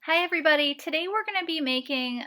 Hi everybody, today we're going to be making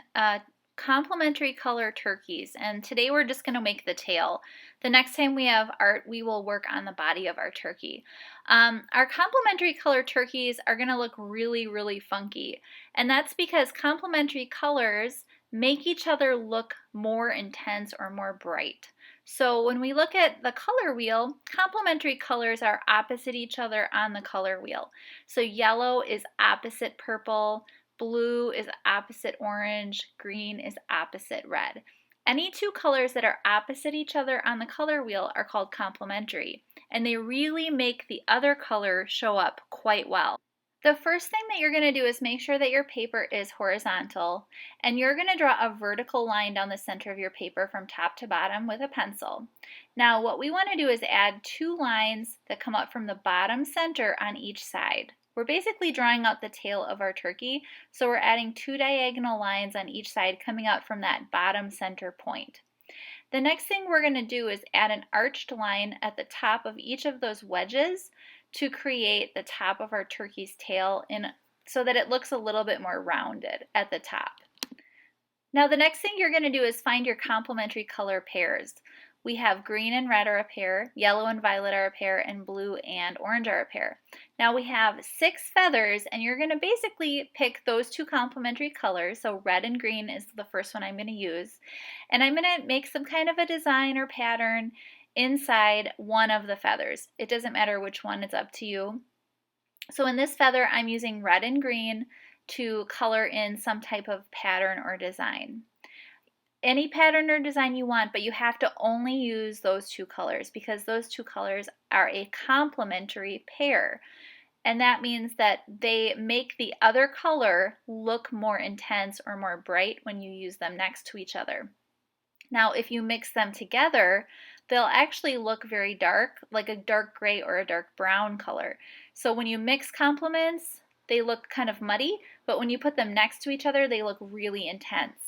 complementary color turkeys, and today we're just going to make the tail. The next time we have art, we will work on the body of our turkey. Our complementary color turkeys are going to look really funky, and that's because complementary colors make each other look more intense or more bright. So when we look at the color wheel, complementary colors are opposite each other on the color wheel. So yellow is opposite purple, blue is opposite orange, green is opposite red. Any two colors that are opposite each other on the color wheel are called complementary, and they really make the other color show up quite well. The first thing that you're going to do is make sure that your paper is horizontal, and you're going to draw a vertical line down the center of your paper from top to bottom with a pencil. Now what we want to do is add two lines that come up from the bottom center on each side. We're basically drawing out the tail of our turkey, so we're adding two diagonal lines on each side coming out from that bottom center point. The next thing we're going to do is add an arched line at the top of each of those wedges to create the top of our turkey's tail so that it looks a little bit more rounded at the top. Now the next thing you're going to do is find your complementary color pairs. We have green and red are a pair, yellow and violet are a pair, and blue and orange are a pair. Now we have 6 feathers, and you're going to basically pick those two complementary colors. So red and green is the first one I'm going to use. And I'm going to make some kind of a design or pattern inside one of the feathers. It doesn't matter which one, it's up to you. So in this feather, I'm using red and green to color in some type of pattern or design. Any pattern or design you want, but you have to only use those two colors because those two colors are a complementary pair. And that means that they make the other color look more intense or more bright when you use them next to each other. Now, if you mix them together, they'll actually look very dark, like a dark gray or a dark brown color. So when you mix complements, they look kind of muddy, but when you put them next to each other, they look really intense.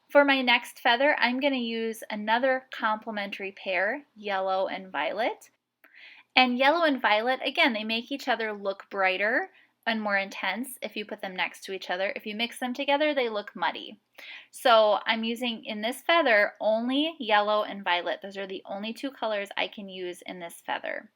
For my next feather, I'm going to use another complementary pair, yellow and violet. And yellow and violet, again, they make each other look brighter and more intense if you put them next to each other. If you mix them together, they look muddy. So I'm using in this feather only yellow and violet. Those are the only two colors I can use in this feather.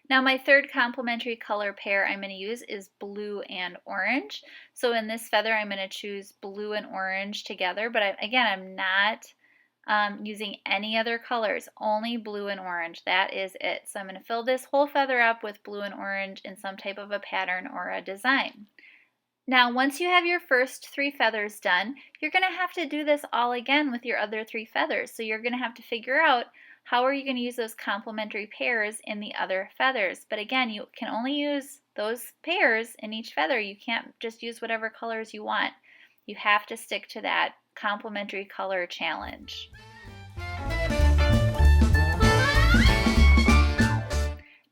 Now my third complementary color pair I'm going to use is blue and orange. So in this feather I'm going to choose blue and orange together, but I'm not using any other colors, only blue and orange. That is it. So I'm going to fill this whole feather up with blue and orange in some type of a pattern or a design. Now once you have your first 3 feathers done, you're going to have to do this all again with your other 3 feathers. So you're going to have to figure out how are you going to use those complementary pairs in the other feathers. But again, you can only use those pairs in each feather. You can't just use whatever colors you want. You have to stick to that complementary color challenge.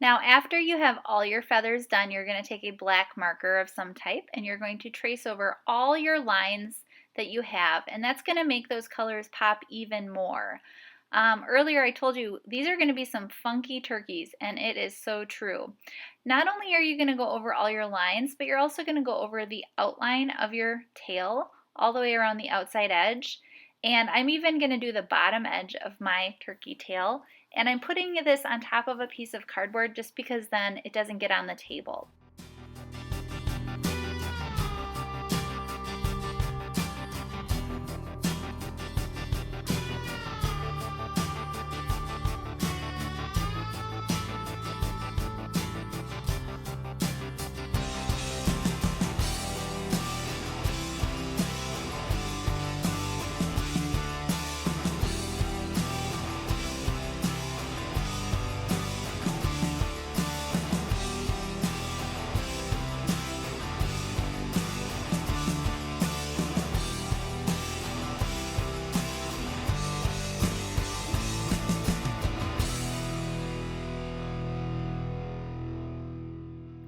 Now after you have all your feathers done, you're going to take a black marker of some type and you're going to trace over all your lines that you have, and that's going to make those colors pop even more. Earlier I told you these are going to be some funky turkeys, and it is so true. Not only are you going to go over all your lines, but you're also going to go over the outline of your tail all the way around the outside edge. And I'm even going to do the bottom edge of my turkey tail, and I'm putting this on top of a piece of cardboard just because then it doesn't get on the table.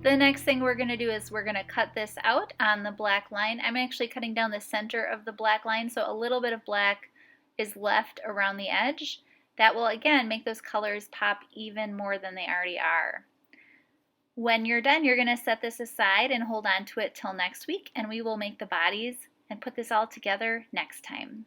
The next thing we're going to do is we're going to cut this out on the black line. I'm actually cutting down the center of the black line, so a little bit of black is left around the edge. That will again make those colors pop even more than they already are. When you're done, you're going to set this aside and hold on to it till next week, and we will make the bodies and put this all together next time.